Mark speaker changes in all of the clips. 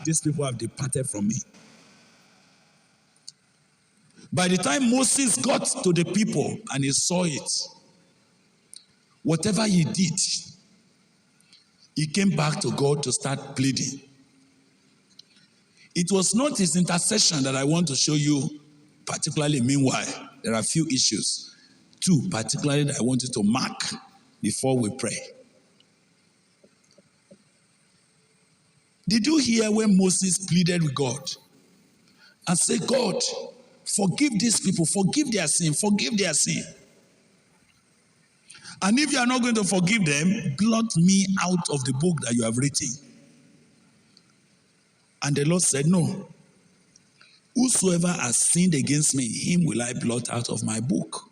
Speaker 1: these people have departed from me. By the time Moses got to the people and he saw it, whatever he did, he came back to God to start pleading. It was not his intercession that I want to show you, particularly. Meanwhile, there are a few issues. Two, particularly, that I want you to mark before we pray. Did you hear when Moses pleaded with God and said, God, forgive these people, forgive their sin, forgive their sin. And if you are not going to forgive them, blot me out of the book that you have written. And the Lord said, no. Whosoever has sinned against me, him will I blot out of my book.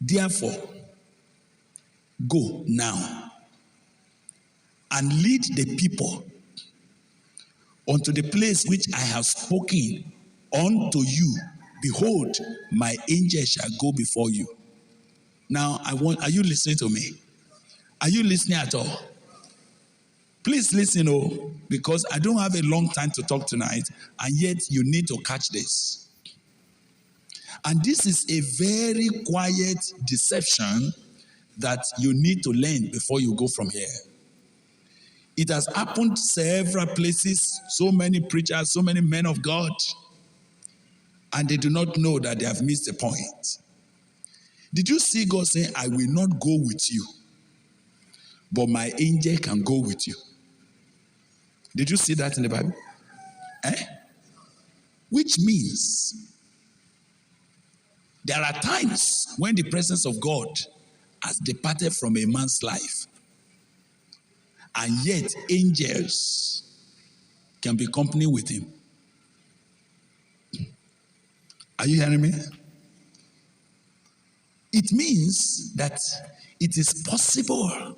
Speaker 1: Therefore, go now and lead the people unto the place which I have spoken unto you. Behold, my angel shall go before you. Now, are you listening to me? Are you listening at all? Please listen, because I don't have a long time to talk tonight, and yet you need to catch this. And this is a very quiet deception that you need to learn before you go from here. It has happened several places, so many preachers, so many men of God, and they do not know that they have missed the point. Did you see God saying, I will not go with you, but my angel can go with you? Did you see that in the Bible? Which means there are times when the presence of God has departed from a man's life, and yet angels can be company with him. Are you hearing me? It means that it is possible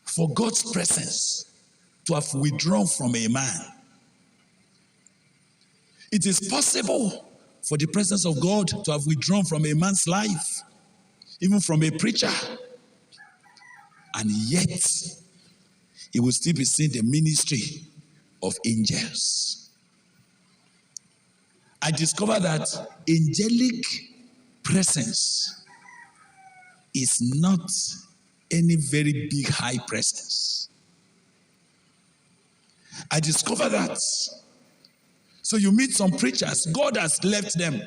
Speaker 1: for God's presence to have withdrawn from a man. It is possible for the presence of God to have withdrawn from a man's life, even from a preacher. And yet, he will still be seeing the ministry of angels. I discovered that angelic presence is not any very big, high presence. I discovered that. So you meet some preachers, God has left them,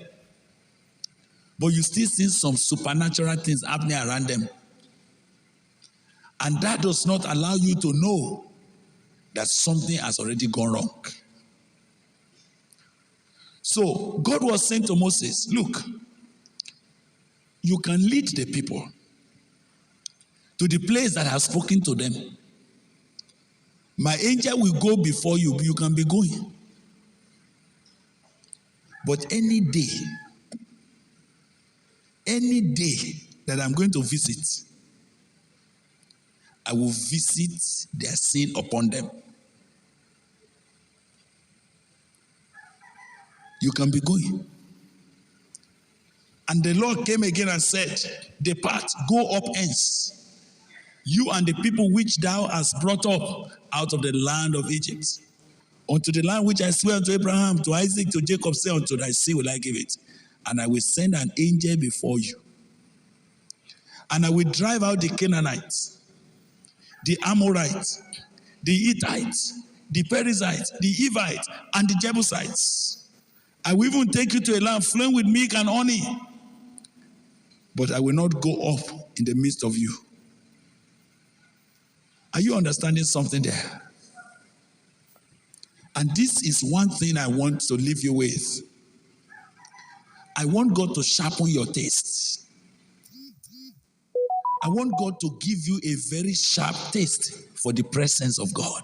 Speaker 1: but you still see some supernatural things happening around them. And that does not allow you to know that something has already gone wrong. So God was saying to Moses, look, you can lead the people to the place that I have spoken to them. My angel will go before you, you can be going. But any day that I'm going to visit, I will visit their sin upon them. You can be going. And the Lord came again and said, depart, go up hence, you and the people which thou hast brought up out of the land of Egypt, unto the land which I swear unto Abraham, to Isaac, to Jacob, say, unto thy seed will I give it. And I will send an angel before you. And I will drive out the Canaanites, the Amorites, the Hittites, the Perizzites, the Hivites, and the Jebusites. I will even take you to a land flowing with milk and honey. But I will not go up in the midst of you. Are you understanding something there? And this is one thing I want to leave you with. I want God to sharpen your taste. I want God to give you a very sharp taste for the presence of God.